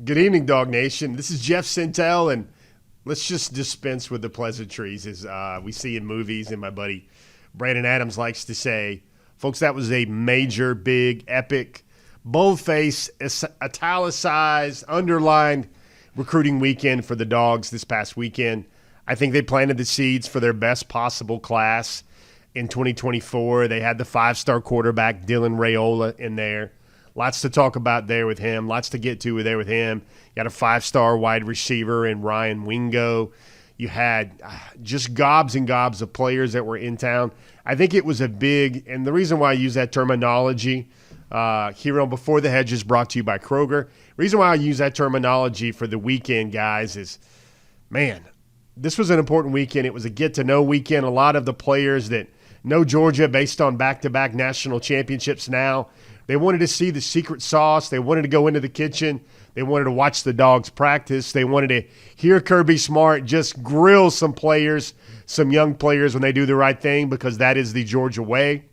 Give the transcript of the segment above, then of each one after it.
Good evening, DawgNation. This is Jeff Sentell, and let's just dispense with the pleasantries as we see in movies. And my buddy Brandon Adams likes to say, folks, that was a major, big, epic, bold-faced, italicized, underlined recruiting weekend for the Dogs this past weekend. I think they planted the seeds for their best possible class in 2024. They had the five-star quarterback, Dylan Raiola, in there. Lots to talk about there with him. Lots to get to there with him. You got a five-star wide receiver in Ryan Wingo. You had just gobs and gobs of players that were in town. I think it was a big, and the reason why I use that terminology here on Before the Hedges, brought to you by Kroger. The reason why I use that terminology for the weekend, guys, is, man, this was an important weekend. It was a get-to-know weekend. A lot of the players that know Georgia based on back-to-back national championships now, they wanted to see the secret sauce. They wanted to go into the kitchen. They wanted to watch the Dogs practice. They wanted to hear Kirby Smart just grill some players, some young players when they do the right thing, because that is the Georgia way.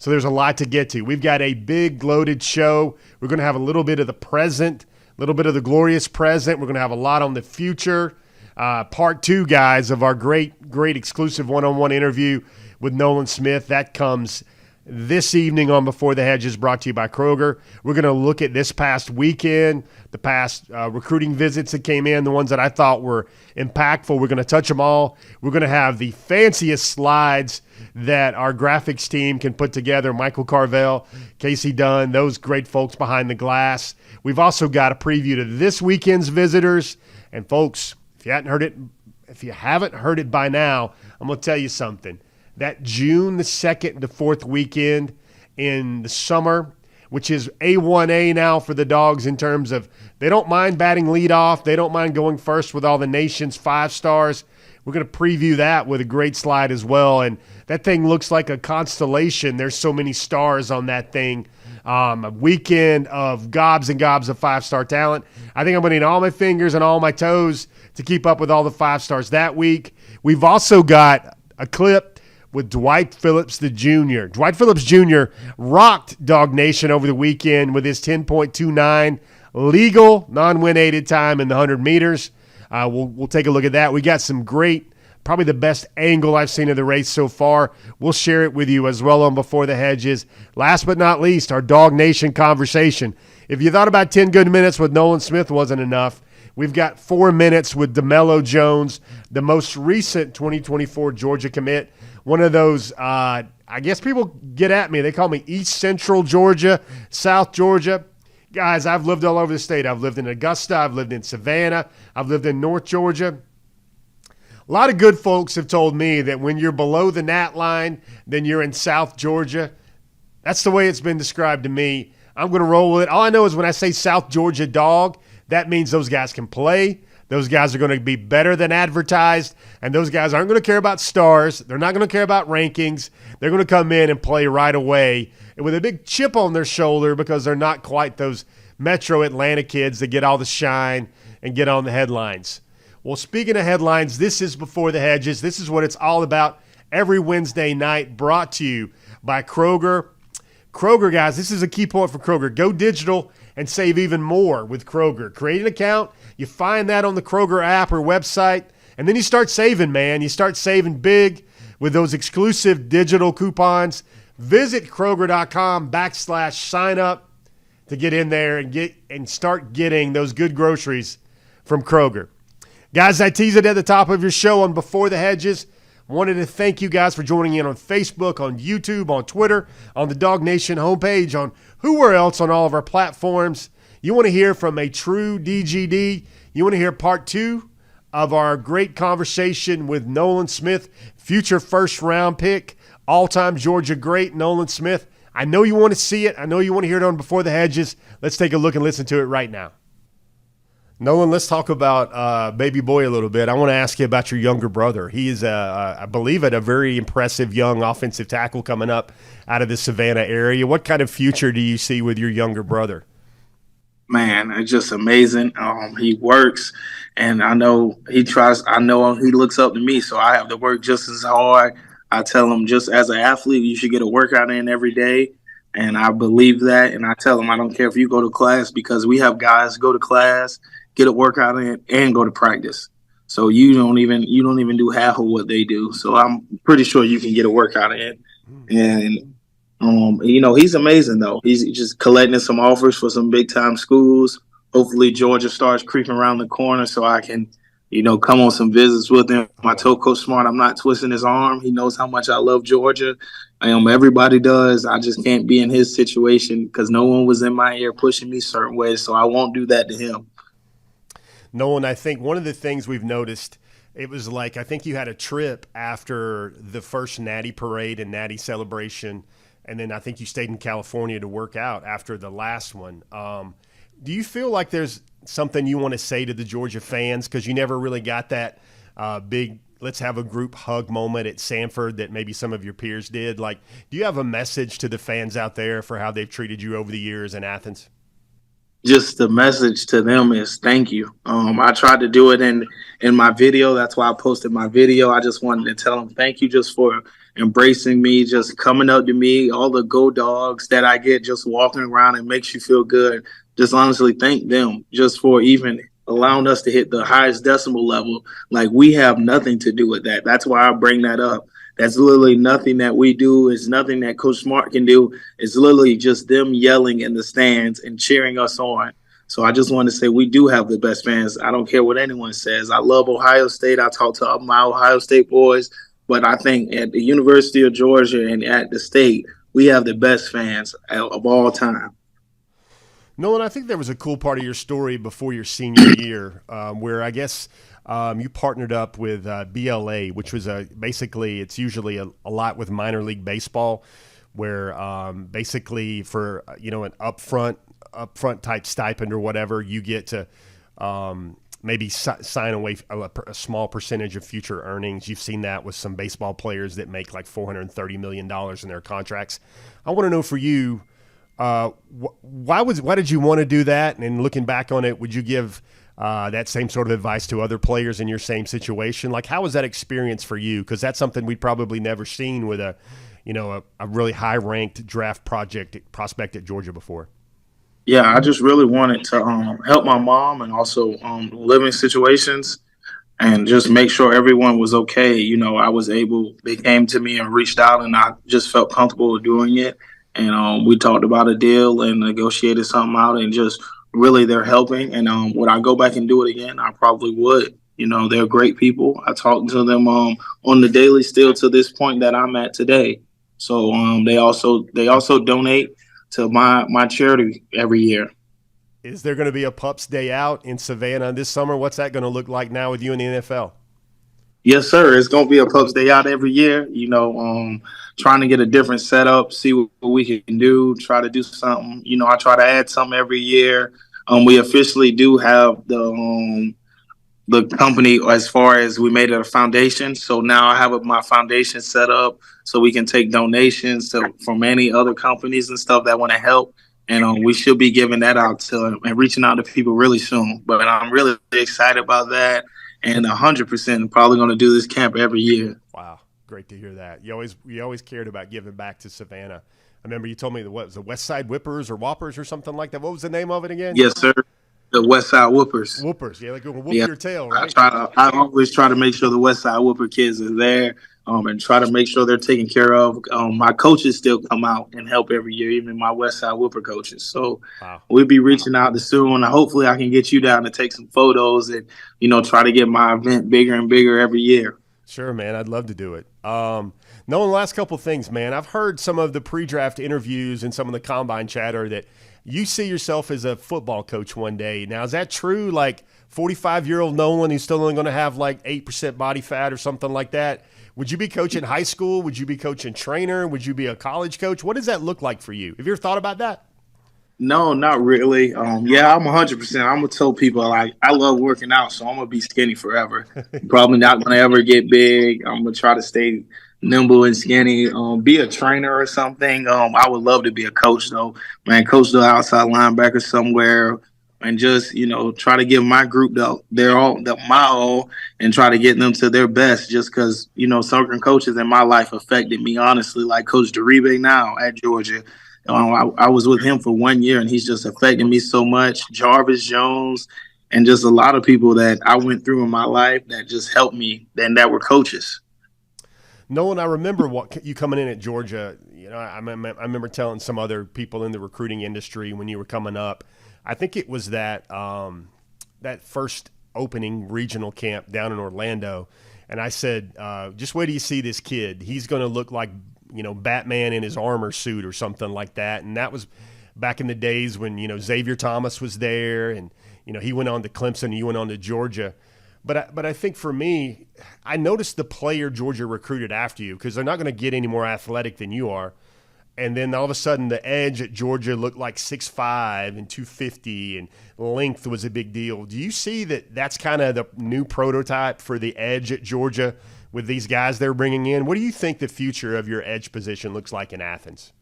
So there's a lot to get to. We've got a big, loaded show. We're going to have a little bit of the present, a little bit of the glorious present. We're going to have a lot on the future. Part two, guys, of our great exclusive one-on-one interview with Nolan Smith. That comes this evening on Before the Hedges, brought to you by Kroger. We're going to look at this past weekend, the past recruiting visits that came in, the ones that I thought were impactful. We're going to touch them all. We're going to have the fanciest slides that our graphics team can put together. Michael Carvel, Casey Dunn, those great folks behind the glass. We've also got a preview to this weekend's visitors. And folks, if you haven't heard it by now, I'm going to tell you something. That June the 2nd to 4th weekend in the summer, which is A1A now for the Dogs in terms of they don't mind batting leadoff. They don't mind going first with all the nation's 5 stars. We're going to preview that with a great slide as well. And that thing looks like a constellation. There's so many stars on that thing. A weekend of gobs and gobs of 5-star talent. I think I'm going to need all my fingers and all my toes to keep up with all the 5 stars that week. We've also got a clip with Dwight Phillips the Jr. Dwight Phillips Jr. rocked DawgNation over the weekend with his 10.29 legal non-win-aided time in the 100 meters. We'll take a look at that. We got some great, probably the best angle I've seen of the race so far. We'll share it with you as well on Before the Hedges. Last but not least, our DawgNation conversation. If you thought about 10 good minutes with Nolan Smith wasn't enough, we've got 4 minutes with Demello Jones, the most recent 2024 Georgia commit. One of those, I guess people get at me. They call me East Central Georgia, South Georgia. Guys, I've lived all over the state. I've lived in Augusta. I've lived in Savannah. I've lived in North Georgia. A lot of good folks have told me that when you're below the gnat line, then you're in South Georgia. That's the way it's been described to me. I'm going to roll with it. All I know is when I say South Georgia Dog, that means those guys can play. Those guys are going to be better than advertised, and those guys aren't going to care about stars. They're not going to care about rankings. They're going to come in and play right away with a big chip on their shoulder because they're not quite those Metro Atlanta kids that get all the shine and get on the headlines. Well, speaking of headlines, this is Before the Hedges. This is what it's all about every Wednesday night, brought to you by Kroger. Kroger, guys, this is a key point for Kroger. Go digital and save even more with Kroger. Create an account. You find that on the Kroger app or website, and then you start saving, man. You start saving big with those exclusive digital coupons. Visit Kroger.com/sign up to get in there and start getting those good groceries from Kroger. Guys, I teased it at the top of your show on Before the Hedges. Wanted to thank you guys for joining in on Facebook, on YouTube, on Twitter, on the DawgNation homepage, on whoever else on all of our platforms. You want to hear from a true DGD? You want to hear part 2 of our great conversation with Nolan Smith, future first-round pick, all-time Georgia great Nolan Smith? I know you want to see it. I know you want to hear it on Before the Hedges. Let's take a look and listen to it right now. Nolan, let's talk about baby boy a little bit. I want to ask you about your younger brother. He is, I believe, a very impressive young offensive tackle coming up out of the Savannah area. What kind of future do you see with your younger brother? Man, it's just amazing. He works, and I know he tries. I know he looks up to me, so I have to work just as hard. I tell him, just as an athlete, you should get a workout in every day. And I believe that. And I tell them, I don't care if you go to class, because we have guys go to class, get a workout in, and go to practice. So you don't even do half of what they do. So I'm pretty sure you can get a workout in. And he's amazing though. He's just collecting some offers for some big time schools. Hopefully Georgia starts creeping around the corner so I can, come on some visits with him. I told Coach Smart I'm not twisting his arm. He knows how much I love Georgia. Everybody does. I just can't be in his situation because no one was in my ear pushing me certain ways. So I won't do that to him. Nolan, I think one of the things we've noticed, it was like, I think you had a trip after the first Natty parade and Natty celebration, and then I think you stayed in California to work out after the last one. Do you feel like there's something you want to say to the Georgia fans? Because you never really got that big let's have a group hug moment at Sanford that maybe some of your peers did. Like, do you have a message to the fans out there for how they've treated you over the years in Athens? Just the message to them is thank you. I tried to do it in my video. That's why I posted my video. I just wanted to tell them thank you just for embracing me, just coming up to me, all the go dogs that I get just walking around. It makes you feel good. Just honestly thank them just for even allowing us to hit the highest decimal level. Like, we have nothing to do with that. That's why I bring that up. That's literally nothing that we do. It's nothing that Coach Smart can do. It's literally just them yelling in the stands and cheering us on. So I just want to say we do have the best fans. I don't care what anyone says. I love Ohio State. I talk to my Ohio State boys. But I think at the University of Georgia and at the state, we have the best fans of all time. Nolan, I think there was a cool part of your story before your senior year where I guess you partnered up with BLA, which was basically it's usually a lot with minor league baseball, where basically for an upfront type stipend or whatever, you get to maybe sign away a small percentage of future earnings. You've seen that with some baseball players that make like $430 million in their contracts. I want to know for you, why did you want to do that? And looking back on it, would you give that same sort of advice to other players in your same situation? Like, how was that experience for you? Because that's something we'd probably never seen with a really high ranked draft prospect at Georgia before. Yeah, I just really wanted to help my mom and also living situations and just make sure everyone was okay. They came to me and reached out, and I just felt comfortable with doing it. And we talked about a deal and negotiated something out, and just really they're helping. And would I go back and do it again? I probably would. They're great people. I talk to them on the daily still to this point that I'm at today. So they also donate to my charity every year. Is there going to be a Pups Day Out in Savannah this summer? What's that going to look like now with you in the NFL? Yes, sir. It's going to be a Pups Day Out every year. Trying to get a different setup, see what we can do, try to do something. I try to add something every year. We officially do have the company as far as we made it a foundation. So now I have my foundation set up so we can take donations from any other companies and stuff that want to help. And we should be giving that out and reaching out to people really soon. But I'm really excited about that. And 100% probably going to do this camp every year. Wow. Great to hear that. You always cared about giving back to Savannah. I remember you told me what was the West Side Whippers or Whoppers or something like that. What was the name of it again? Yes, sir. The West Side Whoopers. Whoopers, yeah, like whoop your tail, right? I always try to make sure the West Side Whooper kids are there, and try to make sure they're taken care of. My coaches still come out and help every year, even my West Side Whooper coaches. So we'll be reaching out to soon. Hopefully, I can get you down to take some photos and try to get my event bigger and bigger every year. Sure, man. I'd love to do it. Nolan, the last couple of things, man. I've heard some of the pre-draft interviews and some of the combine chatter that you see yourself as a football coach one day. Now, is that true? Like 45-year-old Nolan who's still only going to have like 8% body fat or something like that? Would you be coaching high school? Would you be coaching trainer? Would you be a college coach? What does that look like for you? Have you ever thought about that? No, not really. Yeah, I'm 100%. I'm gonna tell people like I love working out, so I'm gonna be skinny forever. Probably not gonna ever get big. I'm gonna try to stay nimble and skinny. Be a trainer or something. I would love to be a coach though. Man, coach the outside linebacker somewhere, and just try to give my group my all, and try to get them to their best. Just because certain coaches in my life affected me honestly, like Coach Deribe now at Georgia. I was with him for 1 year, and he's just affected me so much. Jarvis Jones, and just a lot of people that I went through in my life that just helped me, and that were coaches. Nolan, I remember you coming in at Georgia. I remember telling some other people in the recruiting industry when you were coming up. I think it was that first opening regional camp down in Orlando, and I said, "Just wait till you see this kid. He's going to look like Batman in his armor suit or something like that." And that was back in the days when Xavier Thomas was there, and he went on to Clemson, and you went on to Georgia. But I think for me, I noticed the player Georgia recruited after you, because they're not going to get any more athletic than you are. And then all of a sudden, the edge at Georgia looked like 6'5" and 250, and length was a big deal. Do you see that that's kind of the new prototype for the edge at Georgia with these guys they're bringing in? What do you think the future of your edge position looks like in Athens?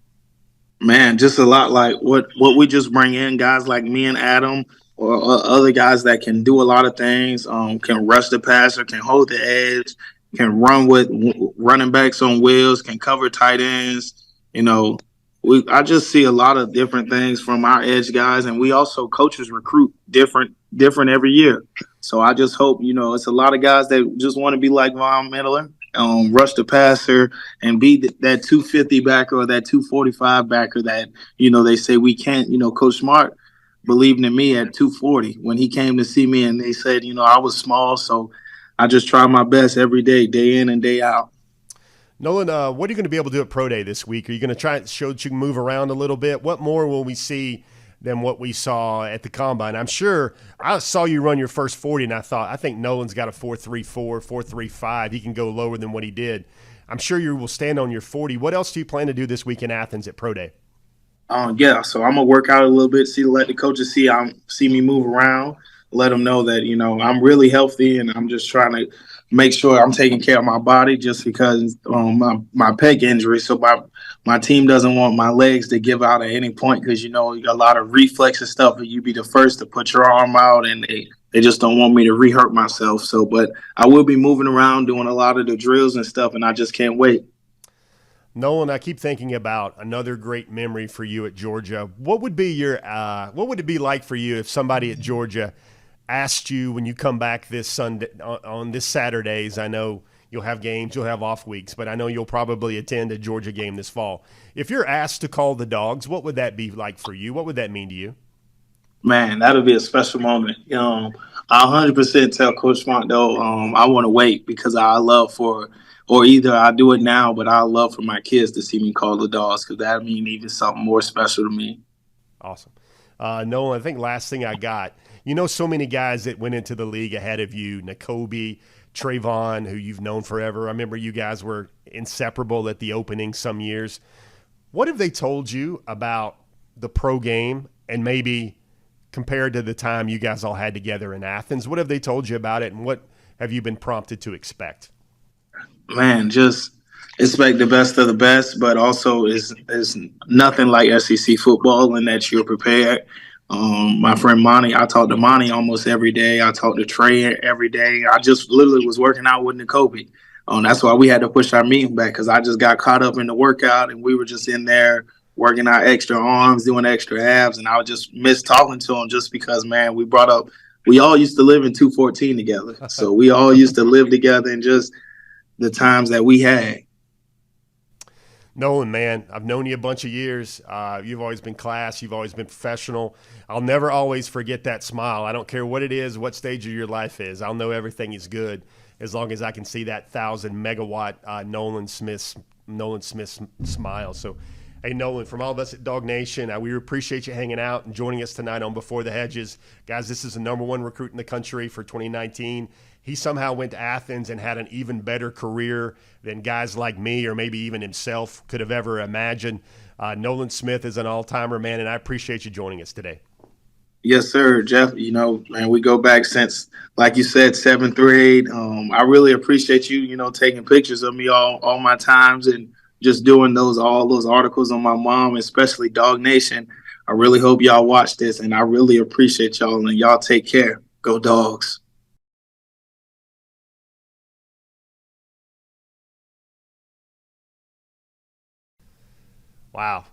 Man, just a lot like what we just bring in, guys like me and Adam, or other guys that can do a lot of things, can rush the passer, can hold the edge, can run with running backs on wheels, can cover tight ends. You know, I just see a lot of different things from our edge guys, and we also coaches recruit different every year. So I just hope, it's a lot of guys that just want to be like Von Miller, rush the passer, and be that 250 backer or that 245 backer that, they say we can't. Coach Smart believed in me at 240 when he came to see me, and they said, I was small. So I just try my best every day in and day out. Nolan, what are you going to be able to do at Pro Day this week? Are you going to try and show that you can move around a little bit? What more will we see than what we saw at the Combine? I'm sure I saw you run your first 40, and I think Nolan's got a 4.34, 4.35. He can go lower than what he did. I'm sure you will stand on your 40. What else do you plan to do this week in Athens at Pro Day? Yeah, so I'm gonna work out a little bit, let the coaches see me move around, let them know that I'm really healthy, and I'm just trying to make sure I'm taking care of my body, just because my pec injury. So my team doesn't want my legs to give out at any point, because you got a lot of reflex and stuff, and you be the first to put your arm out, and they just don't want me to re-hurt myself. So, but I will be moving around, doing a lot of the drills and stuff, and I just can't wait. Nolan, I keep thinking about another great memory for you at Georgia. What would be what would it be like for you if somebody at Georgia asked you when you come back this Sunday on this Saturdays? I know you'll have games, you'll have off weeks, but I know you'll probably attend a Georgia game this fall. If you're asked to call the Dogs, what would that be like for you? What would that mean to you? Man, that'll be a special moment. I 100% tell Coach Smart though. I want to wait, because I love or either I do it now, but I love for my kids to see me call the Dogs, because that mean even something more special to me. Awesome. Nolan, I think last thing I got, so many guys that went into the league ahead of you, Nakobe, Trayvon, who you've known forever. I remember you guys were inseparable at the opening some years. What have they told you about the pro game, and maybe compared to the time you guys all had together in Athens? What have they told you about it, and what have you been prompted to expect? Man, just expect the best of the best, but also is nothing like SEC football in that you're prepared. My friend Monty, I talk to Monty almost every day. I talk to Trey every day. I just literally was working out with Nakobe. That's why we had to push our meeting back, because I just got caught up in the workout, and we were just in there working out extra arms, doing extra abs, and I would just miss talking to him, just because, man, we all used to live in 214 together. So we all used to live together, and just the times that we had. Nolan, man, I've known you a bunch of years. You've always been class. You've always been professional. I'll never always forget that smile. I don't care what it is, what stage of your life is. I'll know everything is good as long as I can see that 1,000-megawatt Nolan Smith smile. So, hey, Nolan, from all of us at DawgNation, we appreciate you hanging out and joining us tonight on Before the Hedges. Guys, this is the number one recruit in the country for 2019. He somehow went to Athens and had an even better career than guys like me, or maybe even himself, could have ever imagined. Nolan Smith is an all-timer, man, and I appreciate you joining us today. Yes, sir, Jeff. Man, we go back since, like you said, seventh grade. I really appreciate you, taking pictures of me all my times, and just doing all those articles on my mom, especially DawgNation. I really hope y'all watch this, and I really appreciate y'all, and y'all take care. Go Dogs. Wow.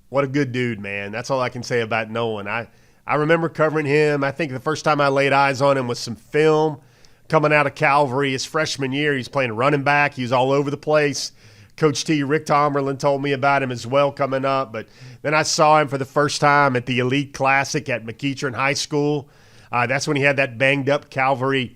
What a good dude, man. That's all I can say about Nolan. I remember covering him. I think the first time I laid eyes on him was some film coming out of Calvary his freshman year. He's playing running back. He was all over the place. Coach T, Rick Tomberlin, told me about him as well coming up. But then I saw him for the first time at the Elite Classic at McEachern High School. That's when he had that banged-up Calvary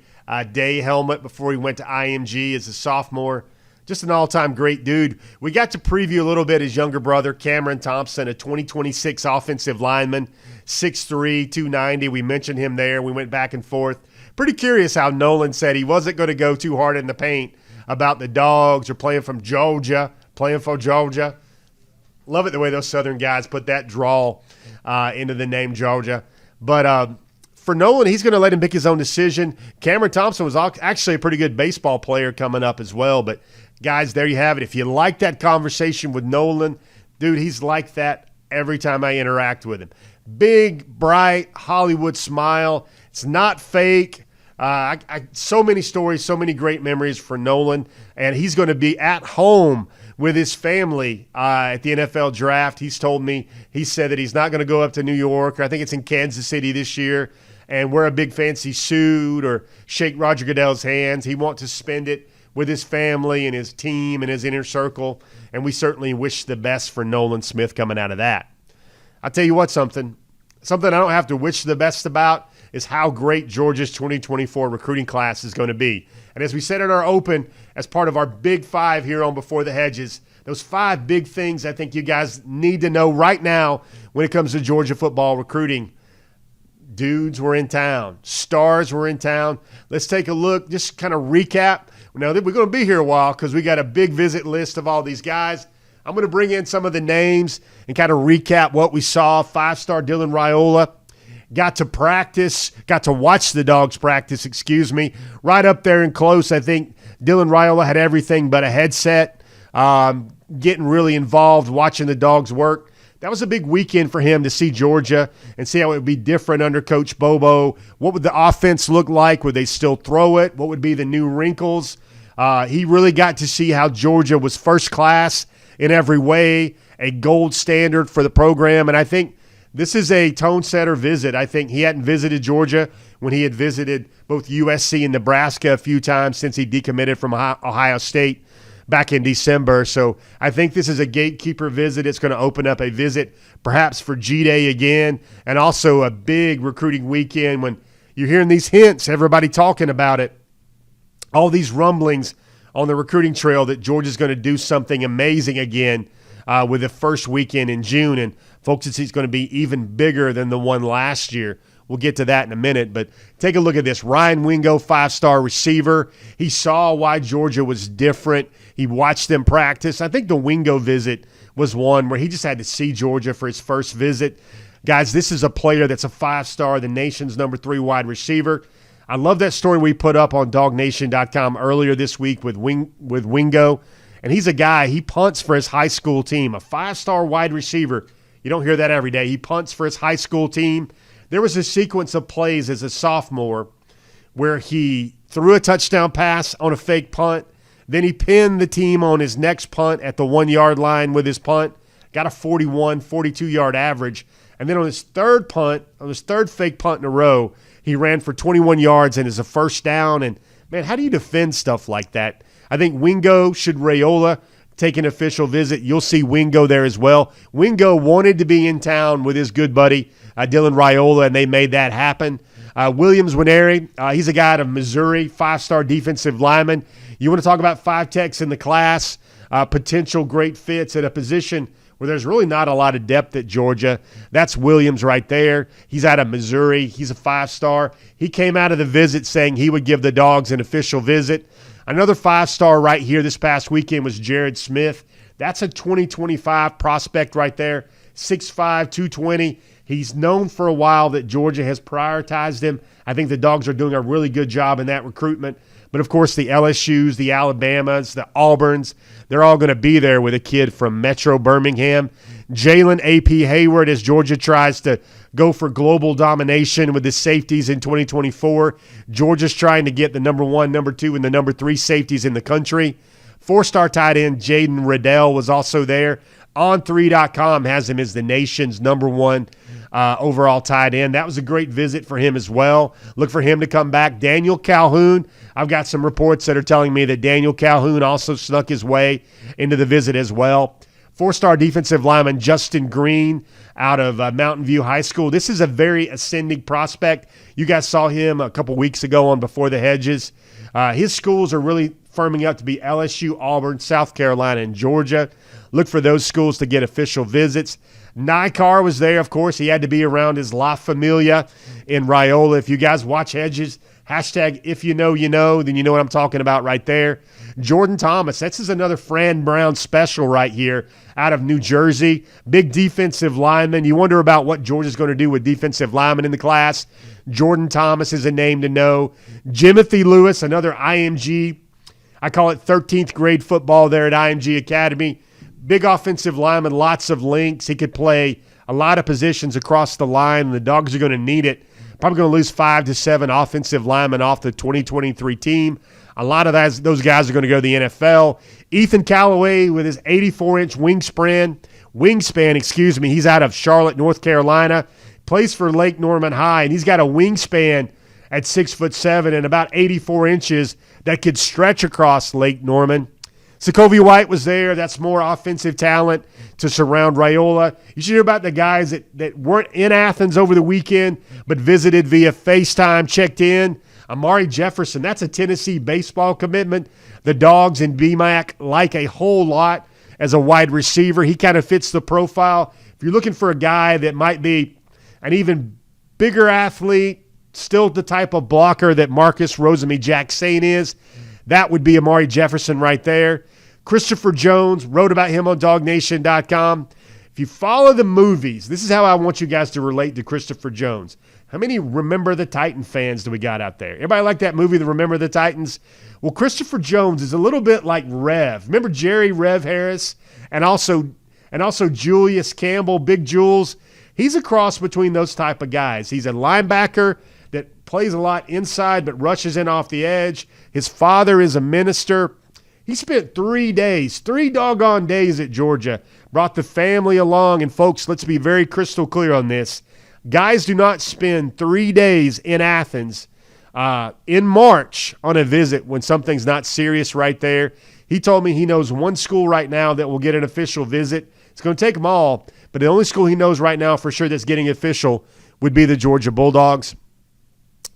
Day helmet before he went to IMG as a sophomore. Just an all-time great dude. We got to preview a little bit his younger brother, Cameron Thompson, a 2026 offensive lineman, 6'3", 290. We mentioned him there. We went back and forth. Pretty curious how Nolan said he wasn't going to go too hard in the paint about the Dawgs or playing for Georgia. Love it the way those Southern guys put that drawl into the name Georgia. But for Nolan, he's going to let him make his own decision. Cameron Thompson was actually a pretty good baseball player coming up as well. But, guys, there you have it. If you like that conversation with Nolan, dude, he's like that every time I interact with him. Big, bright, Hollywood smile. It's not fake. So many stories, so many great memories for Nolan. And he's going to be at home with his family at the NFL draft. He said that he's not going to go up to New York. I think it's in Kansas City this year and wear a big fancy suit or shake Roger Goodell's hands. He wants to spend it with his family and his team and his inner circle. And we certainly wish the best for Nolan Smith coming out of that. I'll tell you what, something I don't have to wish the best about is how great Georgia's 2024 recruiting class is going to be. And as we said at our open, as part of our Big Five here on Before the Hedges, those 5 big things I think you guys need to know right now when it comes to Georgia football recruiting. Dudes were in town. Stars were in town. Let's take a look, just kind of recap. Now, we're going to be here a while because we got a big visit list of all these guys. I'm going to bring in some of the names and kind of recap what we saw. 5-star Dylan Raiola. Got to watch the Dogs practice, right up there and close. I think Dylan Raiola had everything but a headset, getting really involved, watching the Dogs work. That was a big weekend for him to see Georgia and see how it would be different under Coach Bobo. What would the offense look like? Would they still throw it? What would be the new wrinkles? He really got to see how Georgia was first class in every way, a gold standard for the program, and I think this is a tone-setter visit. I think he hadn't visited Georgia when he had visited both USC and Nebraska a few times since he decommitted from Ohio State back in December. So I think this is a gatekeeper visit. It's going to open up a visit perhaps for G-Day again, and also a big recruiting weekend when you're hearing these hints, everybody talking about it, all these rumblings on the recruiting trail that Georgia's going to do something amazing again with the first weekend in June. And folks, it's going to be even bigger than the one last year. We'll get to that in a minute, but take a look at this. Ryan Wingo, 5-star receiver. He saw why Georgia was different. He watched them practice. I think the Wingo visit was one where he just had to see Georgia for his first visit. Guys, this is a player that's a 5-star, the nation's number 3 wide receiver. I love that story we put up on DawgNation.com earlier this week with Wingo. And he's a guy, he punts for his high school team, a 5-star wide receiver. You don't hear that every day. He punts for his high school team. There was a sequence of plays as a sophomore where he threw a touchdown pass on a fake punt. Then he pinned the team on his next punt at the 1-yard line with his punt. Got a 42-yard average. And then on his third fake punt in a row, he ran for 21 yards and is a first down. And, man, how do you defend stuff like that? I think Wingo, should Raiola take an official visit, you'll see Wingo there as well. Wingo wanted to be in town with his good buddy, Dylan Raiola, and they made that happen. Williams Winery, he's a guy out of Missouri, 5-star defensive lineman. You want to talk about 5 techs in the class, potential great fits at a position where there's really not a lot of depth at Georgia. That's Williams right there. He's out of Missouri. He's a 5-star. He came out of the visit saying he would give the Dogs an official visit. Another 5-star right here this past weekend was Jared Smith. That's a 2025 prospect right there, 6'5", 220. He's known for a while that Georgia has prioritized him. I think the Dogs are doing a really good job in that recruitment. But, of course, the LSUs, the Alabamas, the Auburns, they're all going to be there with a kid from Metro Birmingham. Jalen A.P. Hayward, as Georgia tries to go for global domination with the safeties in 2024. Georgia's trying to get the number 1, number 2, and the number 3 safeties in the country. 4-star tight end Jaden Riddell was also there. On3.com has him as the nation's number one overall tight end. That was a great visit for him as well. Look for him to come back. Daniel Calhoun, I've got some reports that are telling me that Daniel Calhoun also snuck his way into the visit as well. 4-star defensive lineman Justin Green out of Mountain View High School. This is a very ascending prospect. You guys saw him a couple weeks ago on Before the Hedges. His schools are really firming up to be LSU, Auburn, South Carolina, and Georgia. Look for those schools to get official visits. Nikar was there, of course. He had to be around his La Familia in Raiola. If you guys watch Hedges, hashtag if you know, then you know what I'm talking about right there. Jordan Thomas, this is another Fran Brown special right here out of New Jersey. Big defensive lineman. You wonder about what Georgia's going to do with defensive linemen in the class. Jordan Thomas is a name to know. Jimothy Lewis, another IMG. I call it 13th grade football there at IMG Academy. Big offensive lineman, lots of links. He could play a lot of positions across the line, and the Dogs are going to need it. Probably going to lose 5 to 7 offensive linemen off the 2023 team. A lot of those guys are going to go to the NFL. Ethan Callaway with his 84-inch wingspan, he's out of Charlotte, North Carolina. Plays for Lake Norman High, and he's got a wingspan at 6'7" and about 84 inches that could stretch across Lake Norman. Sokovia White was there. That's more offensive talent to surround Raiola. You should hear about the guys that weren't in Athens over the weekend but visited via FaceTime, checked in. Amari Jefferson, that's a Tennessee baseball commitment. The Dogs and BMAC like a whole lot as a wide receiver. He kind of fits the profile. If you're looking for a guy that might be an even bigger athlete, still the type of blocker that Marcus Rosemy-Jackson is, that would be Amari Jefferson right there. Christopher Jones, wrote about him on DawgNation.com. If you follow the movies, this is how I want you guys to relate to Christopher Jones. How many Remember the Titan fans do we got out there? Everybody like that movie, The Remember the Titans? Well, Christopher Jones is a little bit like Rev. Remember Jerry Rev Harris and also Julius Campbell, Big Jules? He's a cross between those type of guys. He's a linebacker that plays a lot inside but rushes in off the edge. His father is a minister. He spent 3 doggone days at Georgia, brought the family along. And, folks, let's be very crystal clear on this. Guys do not spend 3 days in Athens in March on a visit when something's not serious right there. He told me he knows one school right now that will get an official visit. It's going to take them all, but the only school he knows right now for sure that's getting official would be the Georgia Bulldogs.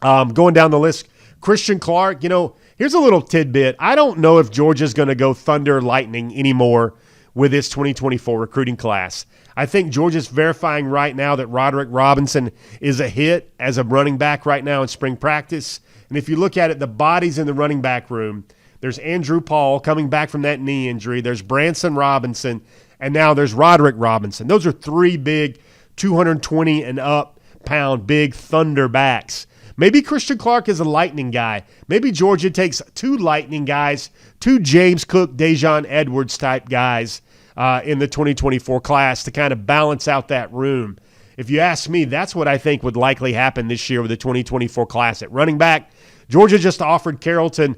Going down the list, Christian Clark, here's a little tidbit. I don't know if Georgia's going to go thunder lightning anymore with this 2024 recruiting class. I think Georgia's verifying right now that Roderick Robinson is a hit as a running back right now in spring practice. And if you look at it, the bodies in the running back room, there's Andrew Paul coming back from that knee injury. There's Branson Robinson, and now there's Roderick Robinson. Those are 3 big 220 and up pound big thunder backs. Maybe Christian Clark is a lightning guy. Maybe Georgia takes 2 lightning guys, 2 James Cook, Dejon Edwards type guys in the 2024 class to kind of balance out that room. If you ask me, that's what I think would likely happen this year with the 2024 class at running back. Georgia just offered Carrollton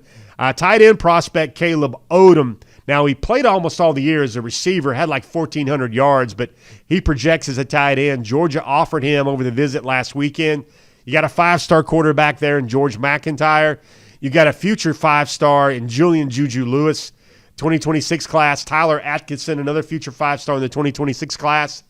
tight end prospect Caleb Odom. Now, he played almost all the year as a receiver, had like 1,400 yards, but he projects as a tight end. Georgia offered him over the visit last weekend. You got a 5-star quarterback there in George McIntyre. You got a future 5-star in Julian Juju Lewis, 2026 class. Tyler Atkinson, another future 5-star in the 2026 class.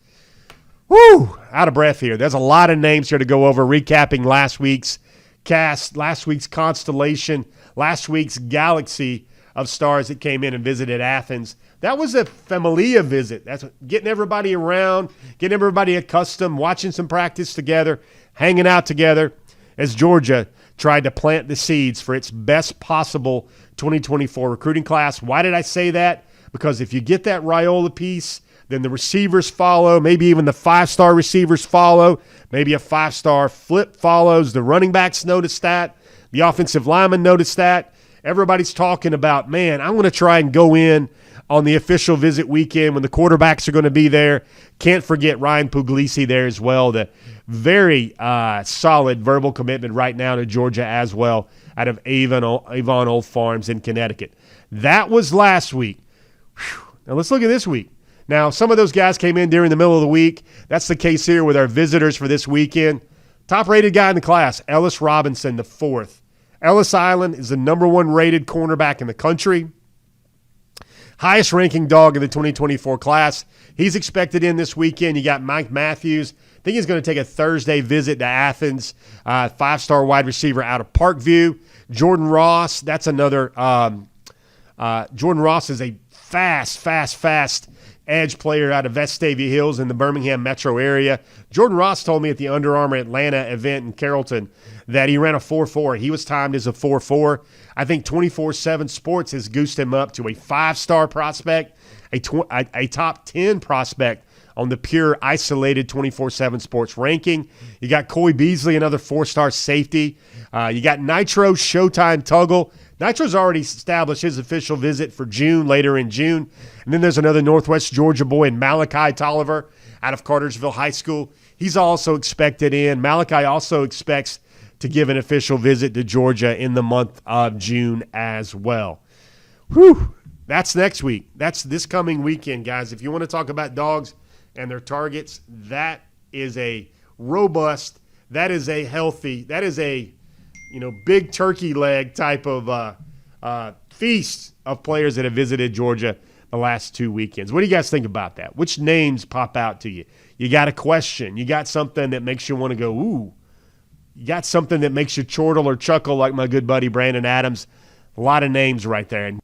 Woo! Out of breath here. There's a lot of names here to go over, recapping last week's cast, last week's constellation, last week's galaxy of stars that came in and visited Athens. That was a familia visit. That's getting everybody around, getting everybody accustomed, watching some practice together, hanging out together as Georgia tried to plant the seeds for its best possible 2024 recruiting class. Why did I say that? Because if you get that Raiola piece, then the receivers follow, maybe even the 5-star receivers follow, maybe a 5-star flip follows. The running backs noticed that. The offensive linemen noticed that. Everybody's talking about, man, I'm going to try and go in on the official visit weekend when the quarterbacks are going to be there. Can't forget Ryan Puglisi there as well, the very solid verbal commitment right now to Georgia as well out of Avon Old Farms in Connecticut. That was last week. Whew. Now let's look at this week. Now, some of those guys came in during the middle of the week. That's the case here with our visitors for this weekend. Top-rated guy in the class, Ellis Robinson, the fourth. Ellis Island is the number 1 rated cornerback in the country. Highest-ranking dog in the 2024 class. He's expected in this weekend. You got Mike Matthews. I think he's going to take a Thursday visit to Athens. 5-star wide receiver out of Parkview. Jordan Ross, that's another. Jordan Ross is a fast edge player out of Vestavia Hills in the Birmingham metro area. Jordan Ross told me at the Under Armour Atlanta event in Carrollton that he ran a 4.4. He was timed as a 4.4. I think 24/7 Sports has goosed him up to a 5-star prospect, a top 10 prospect on the pure isolated 24/7 Sports ranking. You got Coy Beasley, another 4-star safety. You got Nitro Showtime Tuggle. Nitro's already established his official visit for June, later in June. And then there's another Northwest Georgia boy in Malachi Tolliver out of Cartersville High School. He's also expected in. Malachi also expects to give an official visit to Georgia in the month of June as well. Whew. That's next week. That's this coming weekend, guys. If you want to talk about dogs and their targets, that is a robust, that is a healthy, that is a big turkey leg type of feast of players that have visited Georgia the last 2 weekends. What do you guys think about that? Which names pop out to you? You got a question. You got something that makes you want to go, ooh. You got something that makes you chortle or chuckle like my good buddy Brandon Adams. A lot of names right there. And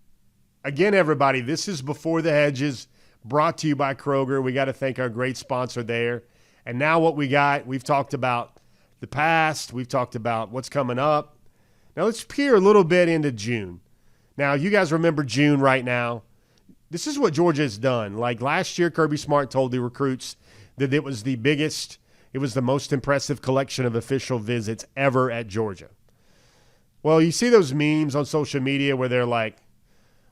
again, everybody, this is Before the Hedges, brought to you by Kroger. We got to thank our great sponsor there. And now what we got, we've talked about the past. We've talked about what's coming up. Now let's peer a little bit into June. Now, you guys remember June right now. This is what Georgia has done. Like last year, Kirby Smart told the recruits that it was the biggest, it was the most impressive collection of official visits ever at Georgia. Well, you see those memes on social media where they're like,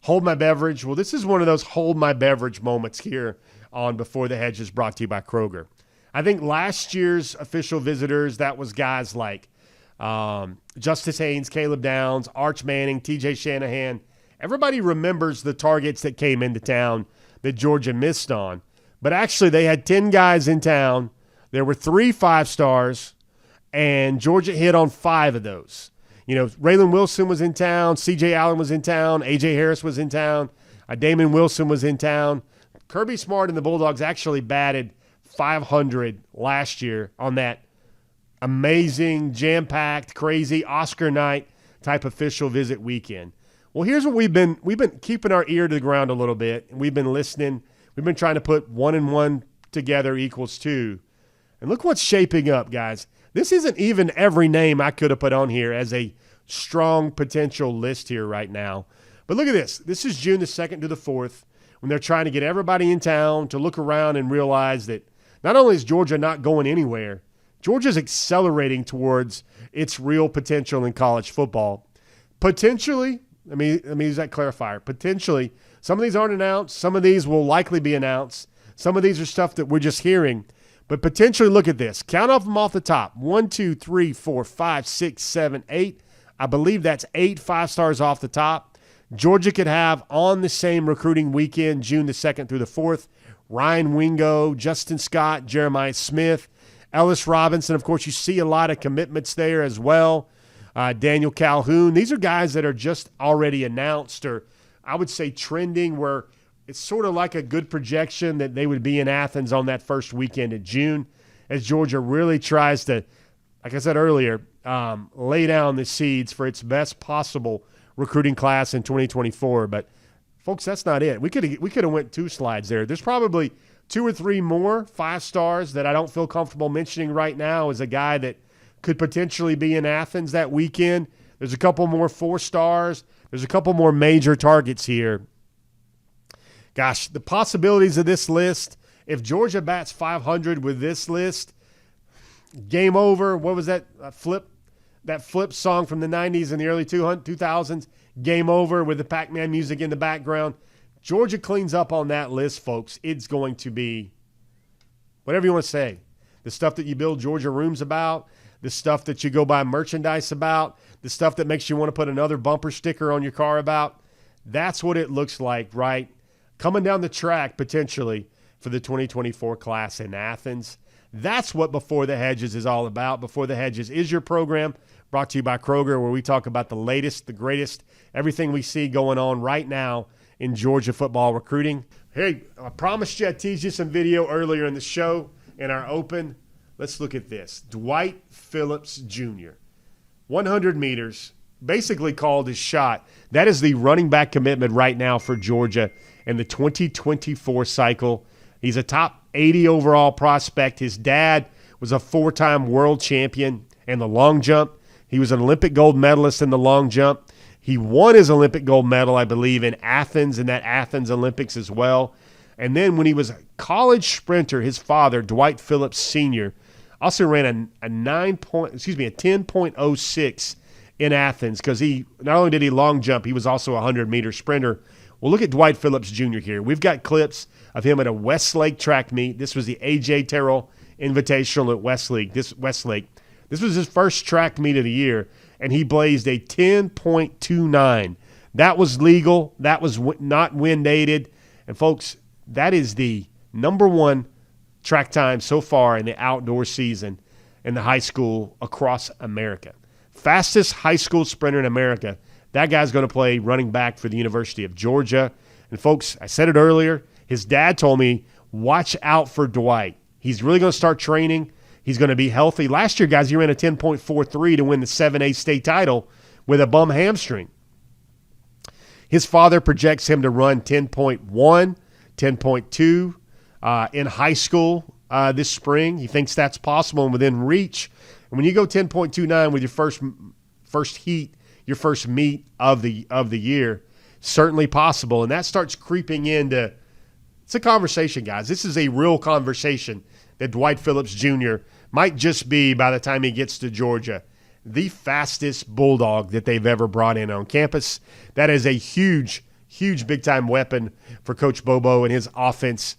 hold my beverage. Well, this is one of those hold my beverage moments here on Before the Hedges, brought to you by Kroger. I think last year's official visitors, that was guys like Justice Haynes, Caleb Downs, Arch Manning, TJ Shanahan. Everybody remembers the targets that came into town that Georgia missed on. But actually, they had 10 guys in town. There were 3 5-stars, and Georgia hit on 5 of those. Raylan Wilson was in town. C.J. Allen was in town. A.J. Harris was in town. Damon Wilson was in town. Kirby Smart and the Bulldogs actually batted .500 last year on that amazing, jam-packed, crazy Oscar night type official visit weekend. Well, here's what we've been keeping our ear to the ground a little bit. We've been listening. We've been trying to put 1 and 1 together equals 2. And look what's shaping up, guys. This isn't even every name I could have put on here as a strong potential list here right now. But look at this. This is June the 2nd to the 4th when they're trying to get everybody in town to look around and realize that not only is Georgia not going anywhere, Georgia's accelerating towards its real potential in college football. Potentially, let me use that clarifier. Potentially, some of these aren't announced. Some of these will likely be announced. Some of these are stuff that we're just hearing. But potentially, look at this. Count off the top. 1, 2, 3, 4, 5, 6, 7, 8. I believe that's 8 5-stars off the top. Georgia could have on the same recruiting weekend, June the 2nd through the 4th, Ryan Wingo, Justin Scott, Jeremiah Smith, Ellis Robinson. Of course, you see a lot of commitments there as well. Daniel Calhoun. These are guys that are just already announced, or I would say trending, where it's sort of like a good projection that they would be in Athens on that first weekend in June, as Georgia really tries to, like I said earlier, lay down the seeds for its best possible recruiting class in 2024. But folks, that's not it. We could have went 2 slides there. There's probably 2 or 3 more 5-stars that I don't feel comfortable mentioning right now as a guy that could potentially be in Athens that weekend. There's a couple more 4-stars. There's a couple more major targets here. Gosh, the possibilities of this list, if Georgia bats .500 with this list, game over. What was that flip song from the 90s and the early 2000s? Game over with the Pac-Man music in the background. Georgia cleans up on that list, folks. It's going to be whatever you want to say. The stuff that you build Georgia rooms about, the stuff that you go buy merchandise about, the stuff that makes you want to put another bumper sticker on your car about. That's what it looks like, right? Coming down the track, potentially, for the 2024 class in Athens. That's what Before the Hedges is all about. Before the Hedges is your program brought to you by Kroger, where we talk about the latest, the greatest, everything we see going on right now in Georgia football recruiting. Hey, I promised you I'd tease you some video earlier in the show in our open. Let's look at this. Dwight Phillips Jr., 100 meters, basically called his shot. That is the running back commitment right now for Georgia in the 2024 cycle. He's a top 80 overall prospect. His dad was a 4-time world champion in the long jump. He was an Olympic gold medalist in the long jump. He won his Olympic gold medal, I believe, in Athens, in that Athens Olympics as well. And then when he was a college sprinter, his father, Dwight Phillips Sr., also ran a 10.06 in Athens, because he not only did he long jump, he was also a 100-meter sprinter. Well, look at Dwight Phillips Jr. here. We've got clips of him at a Westlake track meet. This was the A.J. Terrell Invitational at Westlake. This was his first track meet of the year, and he blazed a 10.29. That was legal. That was not wind-aided. And, folks, that is the number one track time so far in the outdoor season in the high school across America. Fastest high school sprinter in America. That guy's going to play running back for the University of Georgia. And, folks, I said it earlier, his dad told me, watch out for Dwight. He's really going to start training. He's going to be healthy. Last year, guys, he ran a 10.43 to win the 7A state title with a bum hamstring. His father projects him to run 10.1, 10.2 in high school this spring. He thinks that's possible and within reach. And when you go 10.29 with your first heat, your first meet of the year, certainly possible. And that starts creeping into – it's a conversation, guys. This is a real conversation that Dwight Phillips Jr. might just be, by the time he gets to Georgia, the fastest Bulldog that they've ever brought in on campus. That is a huge, huge big-time weapon for Coach Bobo and his offense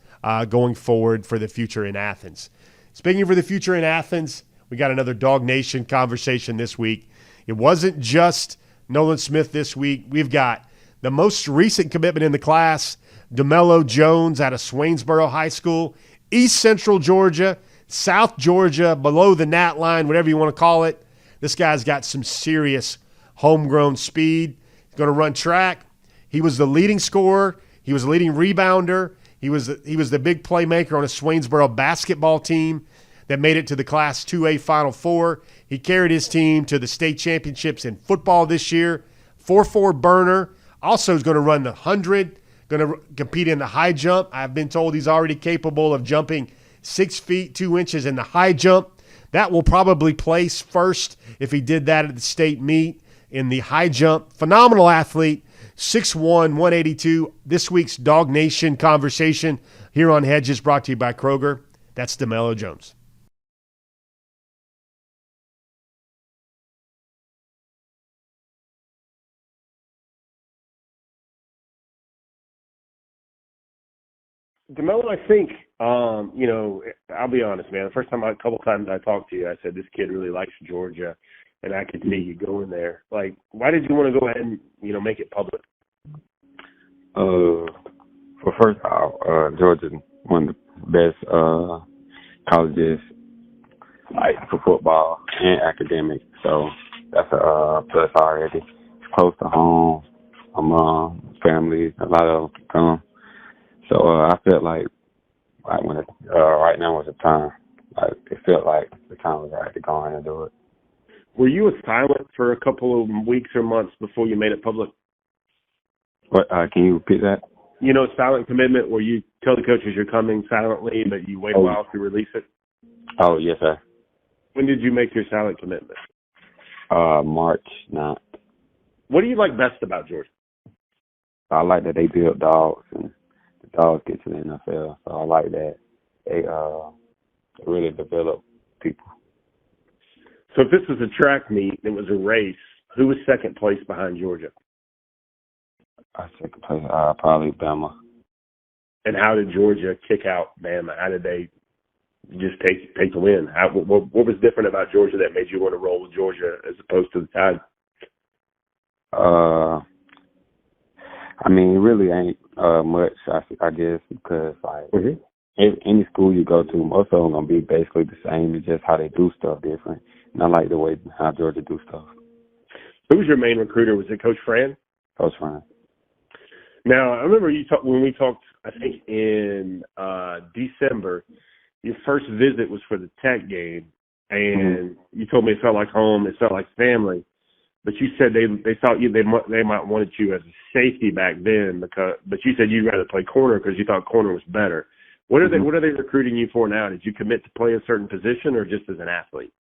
going forward for the future in Athens. Speaking for the future in Athens, we got another DawgNation conversation this week. It wasn't just Nolan Smith this week. We've got the most recent commitment in the class, Demello Jones out of Swainsboro High School, East Central Georgia, South Georgia, below the gnat line, whatever you want to call it. This guy's got some serious homegrown speed. He's going to run track. He was the leading scorer. He was the leading rebounder. He was the big playmaker on a Swainsboro basketball team that made it to the Class 2A Final Four. He carried his team to the state championships in football this year. 4.4 burner. Also is going to run the 100, going to compete in the high jump. I've been told he's already capable of jumping 6 feet, 2 inches in the high jump. That will probably place first if he did that at the state meet in the high jump. Phenomenal athlete, 6'1", 182. This week's DawgNation conversation here on Hedges brought to you by Kroger. That's Demello Jones. Demello, I think, I'll be honest, man. The a couple times I talked to you, I said, this kid really likes Georgia, and I could see you going there. Like, why did you want to go ahead and, make it public? For first off, Georgia's one of the best colleges, like, for football and academic. So that's a plus already. It's close to home. Family, a lot of them come. So I felt like when right now was the time. Like, it felt like the time was right to go in and do it. Were you silent for a couple of weeks or months before you made it public? What? Can you repeat that? Silent commitment where you tell the coaches you're coming silently, but you wait a while to release it? Oh, yes, sir. When did you make your silent commitment? March 9th. What do you like best about Georgia? I like that they build dogs and the dogs get to the NFL. So I like that they really develop people. So if this was a track meet, it was a race, who was second place behind Georgia? Second place, probably Bama. And how did Georgia kick out Bama? How did they just take the win? What was different about Georgia that made you want to roll with Georgia as opposed to the Tide? Really ain't much, I guess, because Any school you go to, most of them gonna be basically the same. It's just how they do stuff different. And I like the way how Georgia do stuff. Who was your main recruiter? Was it Coach Fran? Coach Fran. Now, I remember when we talked, I think in December, your first visit was for the Tech game, and you told me it felt like home, it felt like family. But you said they thought they might wanted you as a safety back then, but you said you'd rather play corner because you thought corner was better. What are they recruiting you for now? Did you commit to play a certain position or just as an athlete?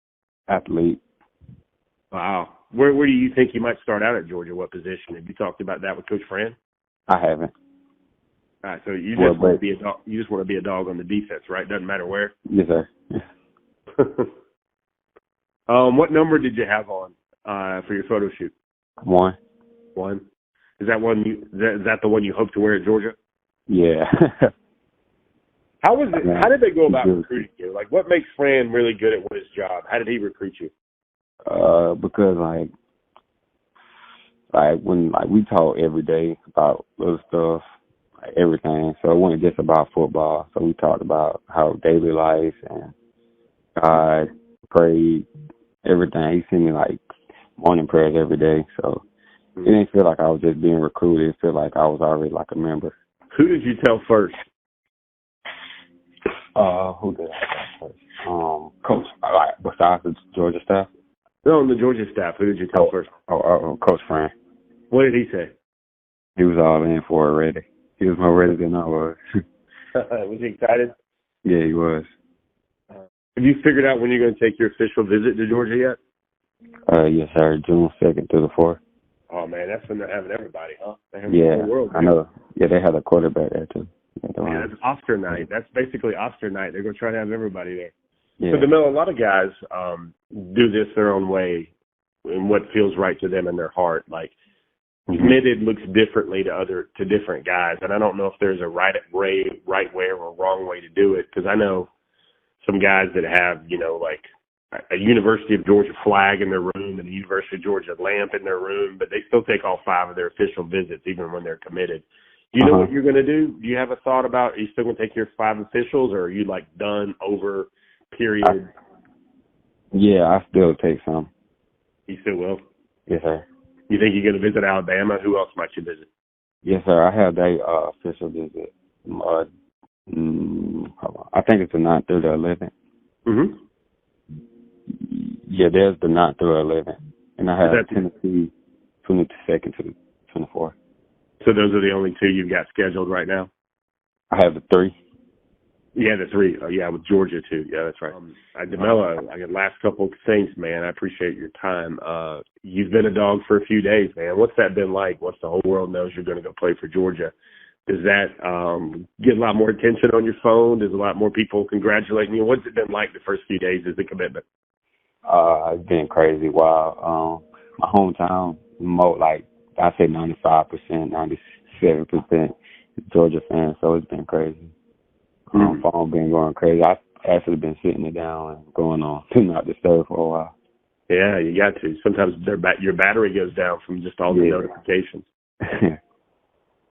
Athlete. Wow. Where do you think you might start out at Georgia? What position? Have you talked about that with Coach Fran? I haven't. All right, so you just want to be a dog. You just want to be a dog on the defense, right? Doesn't matter where. Yes, sir. What number did you have on for your photo shoot? 1. 1. Is that one? Is that the one you hope to wear at Georgia? Yeah. How was it? How did they go about recruiting you? Like, what makes Fran really good at his job? How did he recruit you? Because when we talk every day about little stuff, like everything. So it wasn't just about football. So we talked about how daily life and God, prayed, everything. He sent me morning prayers every day. So it didn't feel like I was just being recruited. It felt like I was already like a member. Who did you tell first? Who did I tell first? Coach, besides the Georgia staff? No, on the Georgia staff. Who did you tell first? Coach Fran. What did he say? He was all in for it already. He was more ready than I was. Was he excited? Yeah, he was. Have you figured out when you're going to take your official visit to Georgia yet? Yes, sir. June 2nd through the 4th. Oh, man, that's when they're having everybody, huh? They're having the whole world. I know. Yeah, they had a quarterback there, too. Yeah, that's Oscar night. That's basically Oscar night. They're going to try to have everybody there. Yeah. So, Demello, a lot of guys do this their own way in what feels right to them in their heart. Like, committed looks differently to different guys, and I don't know if there's a right way or wrong way to do it, because I know some guys that have, like a University of Georgia flag in their room and a University of Georgia lamp in their room, but they still take all 5 of their official visits even when they're committed. Do you know what you're going to do? Do you have a thought about, are you still going to take your 5 officials, or are you done over period? I still take some. You still will? Yes, sir. You think you're going to visit Alabama? Who else might you visit? Yes, sir. I have that official visit. I think it's the 9th through the 11th. Mm-hmm. Yeah, there's the 9th through the 11th. And I have Tennessee 22nd to the 24th. So those are the only 2 you've got scheduled right now? I have the 3. Yeah, the 3. Oh, yeah, with Georgia, too. Yeah, that's right. Demello, last couple of things, man. I appreciate your time. You've been a dog for a few days, man. What's that been like? Once the whole world knows you're going to go play for Georgia, does that get a lot more attention on your phone? Does a lot more people congratulating you? What's it been like the first few days as a commitment? It's been crazy. Wow. My hometown, I say 95%, 97% Georgia fans, so it's been crazy. Phone been going crazy. I've actually been sitting it down and going on Do Not Disturb for a while. Yeah, you got to. Sometimes your battery goes down from just all the notifications.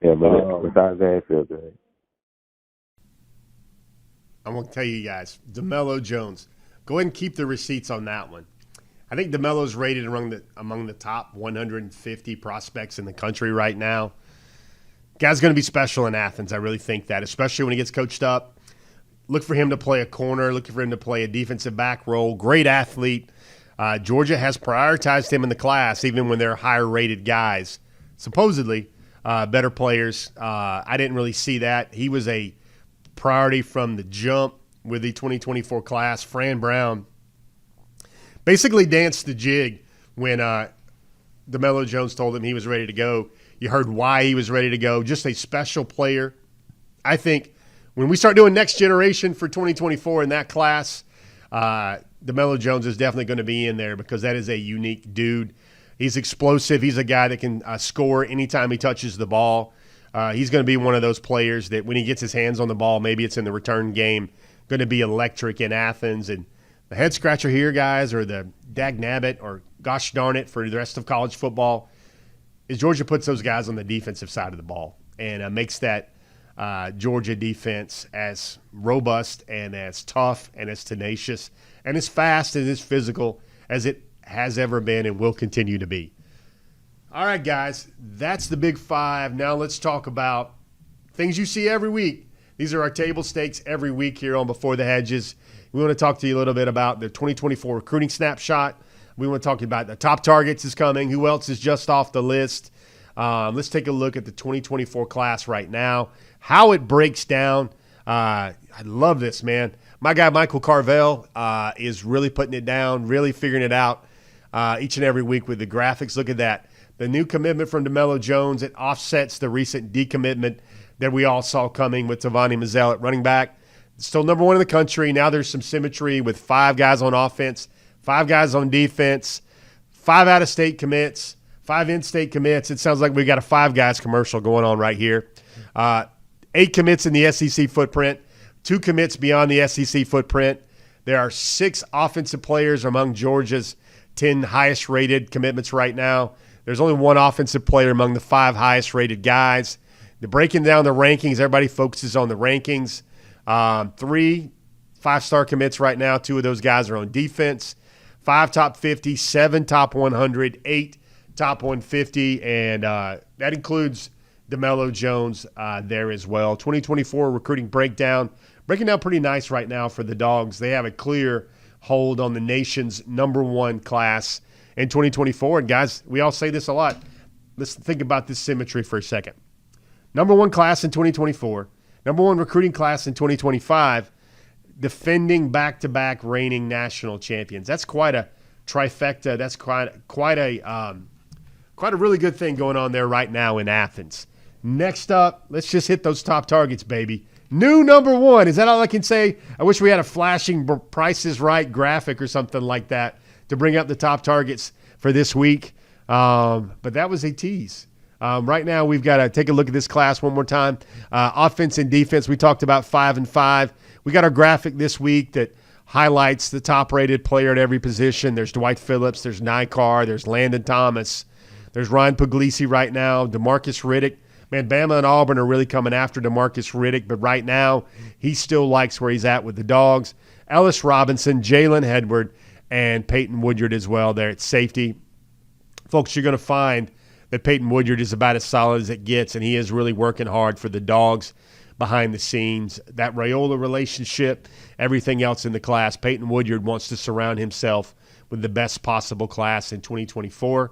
Yeah, but besides that, it feels good. I'm going to tell you guys, Demello Jones, go ahead and keep the receipts on that one. I think Demello's rated among the top 150 prospects in the country right now. Guy's going to be special in Athens. I really think that, especially when he gets coached up. Look for him to play a corner. Look for him to play a defensive back role. Great athlete. Georgia has prioritized him in the class, even when they're higher-rated guys. Supposedly, better players. I didn't really see that. He was a priority from the jump with the 2024 class. Fran Brown basically danced the jig when Demello Jones told him he was ready to go. You heard why he was ready to go. Just a special player. I think when we start doing next generation for 2024 in that class, Demello Jones is definitely going to be in there because that is a unique dude. He's explosive. He's a guy that can score anytime he touches the ball. He's going to be one of those players that when he gets his hands on the ball, maybe it's in the return game, going to be electric in Athens. And the head scratcher here, guys, or the dag nabbit, or gosh darn it for the rest of college football, is Georgia puts those guys on the defensive side of the ball and makes that Georgia defense as robust and as tough and as tenacious and as fast and as physical as it has ever been and will continue to be. All right, guys, that's the Big Five. Now let's talk about things you see every week. These are our table stakes every week here on Before the Hedges. We want to talk to you a little bit about the 2024 recruiting snapshot. We want to talk about the top targets is coming. Who else is just off the list? Let's take a look at the 2024 class right now, how it breaks down. I love this, man. My guy Michael Carvel is really putting it down, really figuring it out each and every week with the graphics. Look at that. The new commitment from Demello Jones, it offsets the recent decommitment that we all saw coming with Tavani Mazzell at running back. Still number one in the country. Now there's some symmetry with 5 guys on offense, 5 guys on defense, 5 out-of-state commits, 5 in-state commits. It sounds like we got a 5 guys commercial going on right here. 8 commits in the SEC footprint, 2 commits beyond the SEC footprint. There are 6 offensive players among Georgia's 10 highest-rated commitments right now. There's only 1 offensive player among the 5 highest-rated guys. They're breaking down the rankings. Everybody focuses on the rankings. 3 5-star commits right now. 2 of those guys are on defense. 5 top 50, 7 top 100, 8 top 150, and that includes Demello Jones there as well. 2024 recruiting breaking down pretty nice right now for the Dogs. They have a clear hold on the nation's number 1 class in 2024. And guys, we all say this a lot. Let's think about this symmetry for a second. Number 1 class in 2024, number 1 recruiting class in 2025, defending back-to-back reigning national champions. That's quite a trifecta. That's quite a really good thing going on there right now in Athens. Next up, let's just hit those top targets, baby. New number 1. Is that all I can say? I wish we had a flashing Price is Right graphic or something like that to bring up the top targets for this week. But that was a tease. Right now, we've got to take a look at this class one more time. Offense and defense, we talked about 5 and 5. We got our graphic this week that highlights the top-rated player at every position. There's Dwight Phillips. There's Nikar. There's Landon Thomas. There's Ryan Puglisi right now. DeMarcus Riddick. Man, Bama and Auburn are really coming after DeMarcus Riddick, but right now he still likes where he's at with the Dogs. Ellis Robinson, Jalen Hedward, and Peyton Woodyard as well there at safety. Folks, you're going to find that Peyton Woodyard is about as solid as it gets, and he is really working hard for the Dogs behind the scenes. That Raiola relationship, everything else in the class, Peyton Woodyard wants to surround himself with the best possible class in 2024.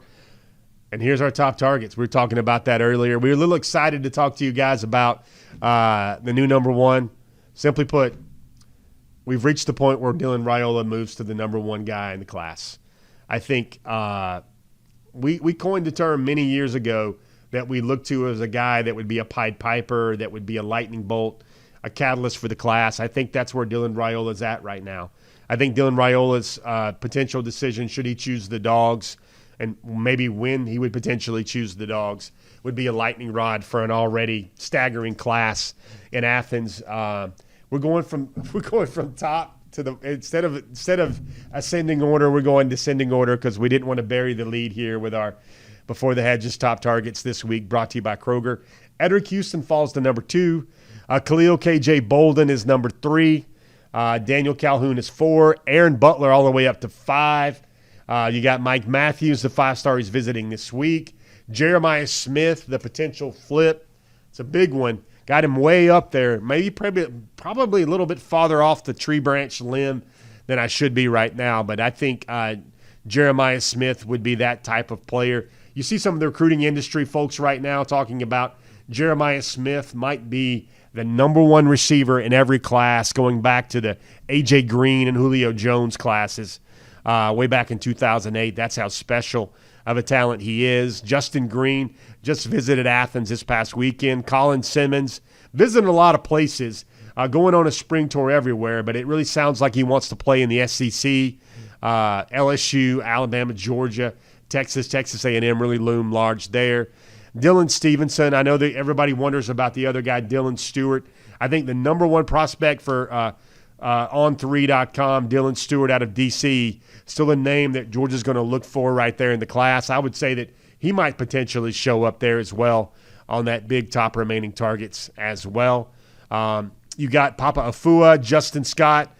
And here's our top targets. We were talking about that earlier. We were a little excited to talk to you guys about the new number 1. Simply put, we've reached the point where Dylan Raiola moves to the number 1 guy in the class. I think we coined the term many years ago that we looked to as a guy that would be a Pied Piper, that would be a lightning bolt, a catalyst for the class. I think that's where Dylan Raiola's at right now. I think Dylan Raiola's potential decision, should he choose the Dogs, and maybe when he would potentially choose the Dogs, would be a lightning rod for an already staggering class in Athens. We're going from top to the instead of ascending order, we're going descending order because we didn't want to bury the lead here with our Before the Hedges top targets this week, brought to you by Kroger. Edric Houston falls to number 2. Khalil KJ Bolden is number 3. Daniel Calhoun is 4. Aaron Butler all the way up to 5. You got Mike Matthews, the 5-star he's visiting this week. Jeremiah Smith, the potential flip. It's a big one. Got him way up there. Maybe probably a little bit farther off the tree branch limb than I should be right now. But I think Jeremiah Smith would be that type of player. You see some of the recruiting industry folks right now talking about Jeremiah Smith might be the number 1 receiver in every class, going back to the A.J. Green and Julio Jones classes. Way back in 2008. That's how special of a talent he is. Justin Green just visited Athens this past weekend. Colin Simmons visiting a lot of places, going on a spring tour everywhere, but it really sounds like he wants to play in the SEC. LSU, Alabama, Georgia, Texas A&M really loom large there. Dylan Stevenson, I know that everybody wonders about the other guy, Dylan Stewart. I think the number 1 prospect for on3.com, Dylan Stewart out of D.C., still a name that Georgia's going to look for right there in the class. I would say that he might potentially show up there as well on that big top remaining targets as well. You got Papa Afua, Justin Scott.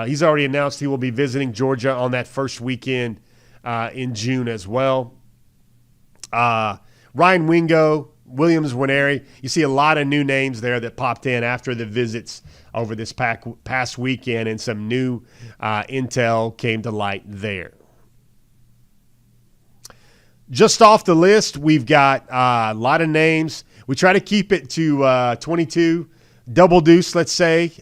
He's already announced he will be visiting Georgia on that first weekend in June as well. Ryan Wingo, Williams Winery. You see a lot of new names there that popped in after the visits over this past weekend, and some new intel came to light there. Just off the list, we've got a lot of names. We try to keep it to 22. Double deuce, let's say.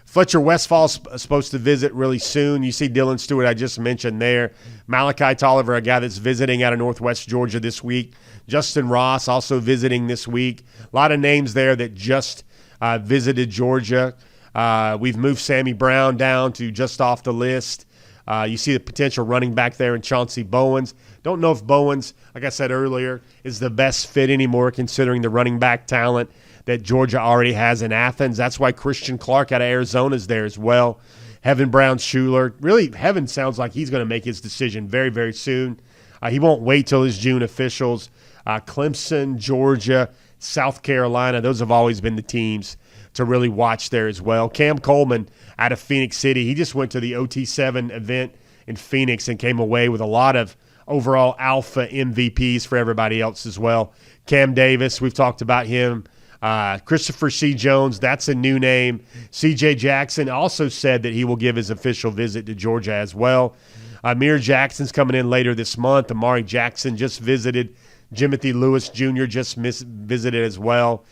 Fletcher Westfall's supposed to visit really soon. You see Dylan Stewart, I just mentioned there. Malachi Tolliver, a guy that's visiting out of Northwest Georgia this week. Justin Ross also visiting this week. A lot of names there that just visited Georgia. We've moved Sammy Brown down to just off the list. You see the potential running back there in Chauncey Bowens. Don't know if Bowens, like I said earlier, is the best fit anymore considering the running back talent that Georgia already has in Athens. That's why Christian Clark out of Arizona is there as well. Heaven Brown-Schuler. Really, Heaven sounds like he's going to make his decision very, very soon. He won't wait till his June officials. Clemson, Georgia, South Carolina, those have always been the teams to really watch there as well. Cam Coleman out of Phoenix City. He just went to the OT7 event in Phoenix and came away with a lot of overall alpha MVPs for everybody else as well. Cam Davis, we've talked about him. Christopher C. Jones, that's a new name. C.J. Jackson also said that he will give his official visit to Georgia as well. Amir Jackson's coming in later this month. Amari Jackson just visited. Jimothy Lewis Jr. just visited as well.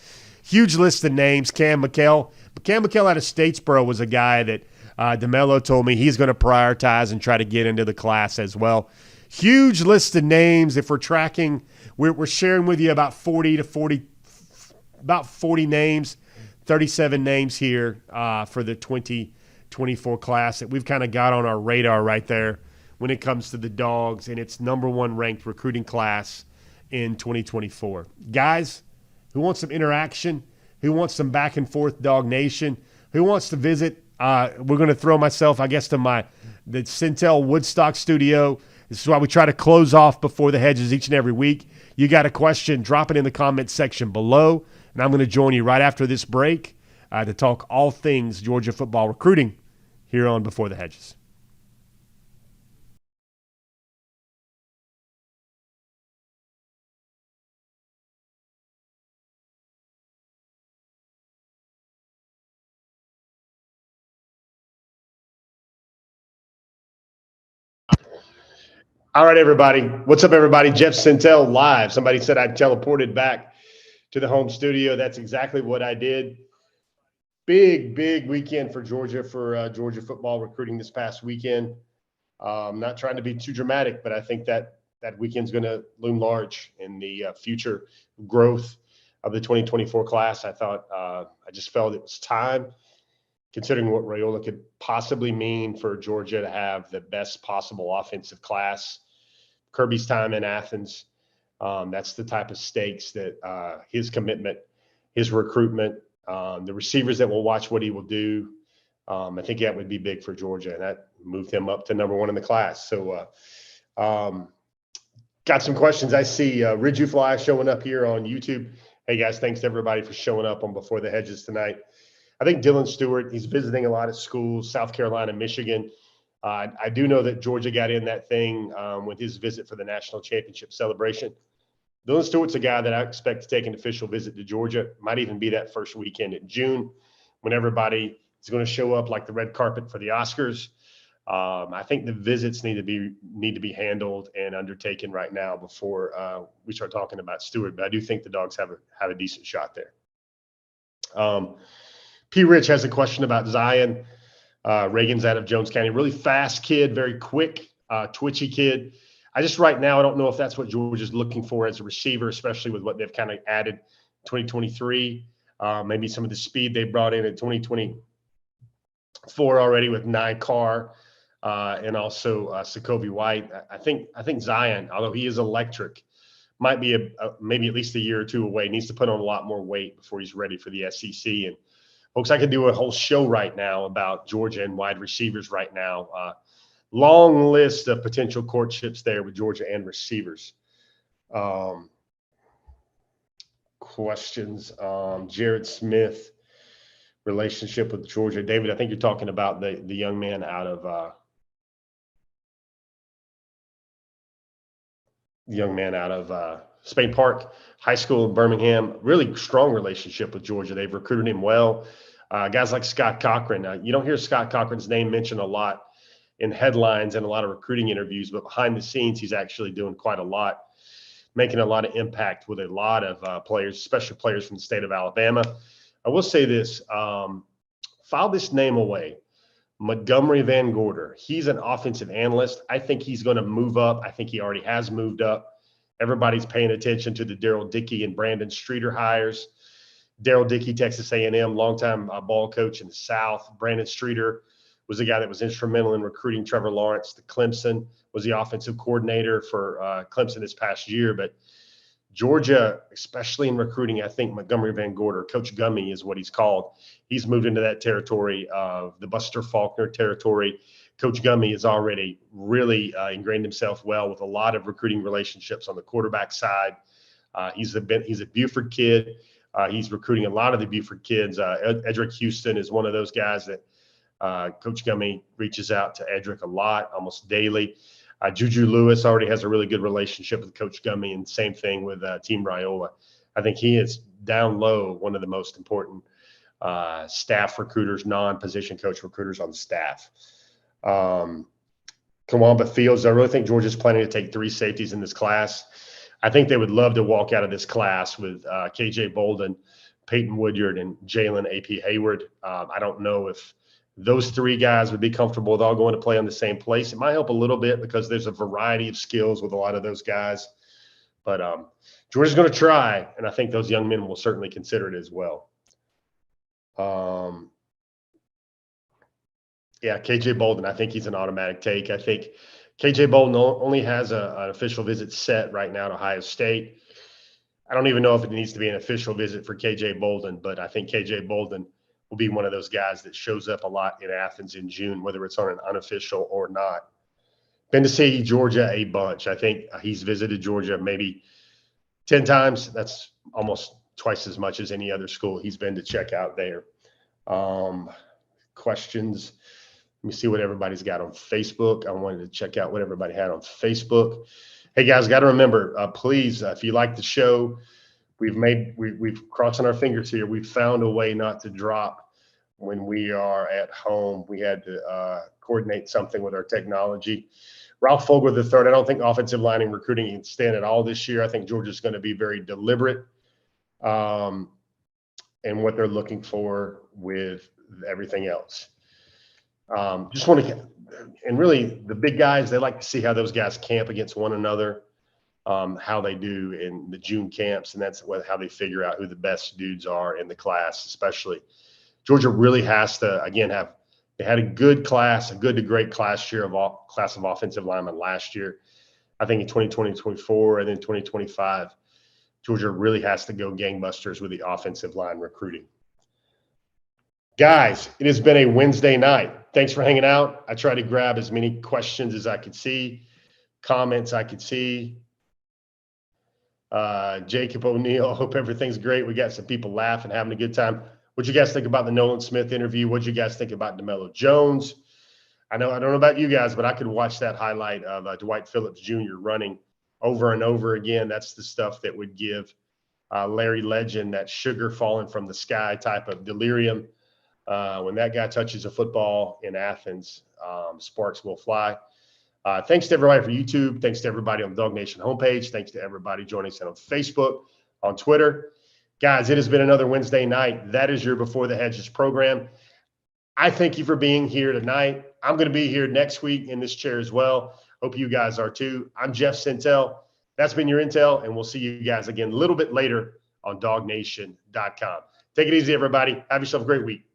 Huge list of names. Cam McKell. Cam McKell out of Statesboro was a guy that Demello told me he's going to prioritize and try to get into the class as well. Huge list of names. If we're tracking, we're sharing with you about 40 names, 37 names here for the 2024 class that we've kind of got on our radar right there when it comes to the Dogs and its number one ranked recruiting class in 2024. Guys, who wants some interaction? Who wants some back and forth DawgNation? Who wants to visit? We're going to throw myself, I guess, to the Sentell Woodstock studio. This is why we try to close off Before the Hedges each and every week. You got a question, drop it in the comments section below, and I'm going to join you right after this break to talk all things Georgia football recruiting here on Before the Hedges. All right, everybody. What's up, everybody? Jeff Sentell live. Somebody said I teleported back to the home studio. That's exactly what I did. Big weekend for Georgia, for Georgia football recruiting this past weekend. Not trying to be too dramatic, but I think that weekend's going to loom large in the future growth of the 2024 class. I thought I just felt it was time, considering what Raiola could possibly mean for Georgia to have the best possible offensive class. Kirby's time in Athens, that's the type of stakes that his commitment, his recruitment, the receivers that will watch what he will do, I think that would be big for Georgia, and that moved him up to number one in the class. So got some questions. I see Ridju Fly showing up here on YouTube. Hey, guys, thanks to everybody for showing up on Before the Hedges tonight. I think Dylan Stewart, he's visiting a lot of schools, South Carolina, Michigan. I do know that Georgia got in that thing with his visit for the national championship celebration. Dylan Stewart's a guy that I expect to take an official visit to Georgia. Might even be that first weekend in June when everybody is going to show up like the red carpet for the Oscars. I think the visits need to be handled and undertaken right now before we start talking about Stewart. But I do think the Dogs have a decent shot there. P. Rich has a question about Zion. Reagan's out of Jones County. Really fast kid, very quick, twitchy kid. I don't know if that's what Georgia's looking for as a receiver, especially with what they've kind of added 2023. Maybe some of the speed they brought in 2024 already with Nye Carr and also Sokovie White. I think Zion, although he is electric, might be maybe at least a year or two away. Needs to put on a lot more weight before he's ready for the SEC. And folks, I could do a whole show right now about Georgia and wide receivers right now. Long list of potential courtships there with Georgia and receivers. questions. Jared Smith, relationship with Georgia. David, I think you're talking about the young man out of Spain Park High School in Birmingham. Really strong relationship with Georgia. They've recruited him well. Guys like Scott Cochran. You don't hear Scott Cochran's name mentioned a lot in headlines and a lot of recruiting interviews, but behind the scenes, he's actually doing quite a lot, making a lot of impact with a lot of players, especially players from the state of Alabama. I will say this, file this name away. Montgomery Van Gorder. He's an offensive analyst. I think he's going to move up. I think he already has moved up. Everybody's paying attention to the Daryl Dickey and Brandon Streeter hires. Daryl Dickey, Texas A&M, longtime ball coach in the South. Brandon Streeter was the guy that was instrumental in recruiting Trevor Lawrence to Clemson, was the offensive coordinator for Clemson this past year. But Georgia, especially in recruiting, I think Montgomery Van Gorder, Coach Gummy is what he's called. He's moved into that territory of the Buster Faulkner territory. Coach Gummy has already really ingrained himself well with a lot of recruiting relationships on the quarterback side. He's a Buford kid. He's recruiting a lot of the Buford kids. Edric Houston is one of those guys that Coach Gummy reaches out to Edric a lot, almost daily. Juju Lewis already has a really good relationship with Coach Gummy, and same thing with Team Raiola. I think he is down low one of the most important staff recruiters, non-position coach recruiters on the staff. Kawamba Fields, I really think Georgia's planning to take 3 safeties in this class. I think they would love to walk out of this class with KJ Bolden, Peyton Woodyard, and Jalen AP Hayward. I don't know if those 3 guys would be comfortable with all going to play on the same place. It might help a little bit because there's a variety of skills with a lot of those guys. But Georgia's going to try, and I think those young men will certainly consider it as well. Yeah, KJ Bolden, I think he's an automatic take. I think KJ Bolden only has an official visit set right now to Ohio State. I don't even know if it needs to be an official visit for KJ Bolden, but I think KJ Bolden will be one of those guys that shows up a lot in Athens in June, whether it's on an unofficial or not. Been to see Georgia a bunch. I think he's visited Georgia maybe 10 times. That's almost twice as much as any other school he's been to check out there. Questions. Let me see what everybody's got on Facebook. I wanted to check out what everybody had on Facebook. Hey guys, got to remember, please, if you like the show, we've crossing our fingers here. We've found a way not to drop when we are at home. We had to coordinate something with our technology. Ralph Fogler III, I don't think offensive line and recruiting can stand at all this year. I think Georgia's going to be very deliberate in what they're looking for with everything else. Just want to, and really the big guys, they like to see how those guys camp against one another, how they do in the June camps, and that's how they figure out who the best dudes are in the class. Especially Georgia really has to they had a good class, a good to great class of offensive linemen last year. I think in 2020, 2024, and then 2025, Georgia really has to go gangbusters with the offensive line recruiting. Guys, it has been a Wednesday night. Thanks for hanging out. I tried to grab as many questions as I could see, comments I could see. Jacob O'Neill, hope everything's great. We got some people laughing, having a good time. What'd you guys think about the Nolan Smith interview? What'd you guys think about Demello Jones? I don't know about you guys, but I could watch that highlight of Dwight Phillips Jr. running over and over again. That's the stuff that would give Larry Legend that sugar falling from the sky type of delirium. When that guy touches a football in Athens, sparks will fly. Thanks to everybody for YouTube. Thanks to everybody on the DawgNation homepage. Thanks to everybody joining us on Facebook, on Twitter. Guys, it has been another Wednesday night. That is your Before the Hedges program. I thank you for being here tonight. I'm going to be here next week in this chair as well. Hope you guys are too. I'm Jeff Sentell. That's been your intel, and we'll see you guys again a little bit later on DawgNation.com. Take it easy, everybody. Have yourself a great week.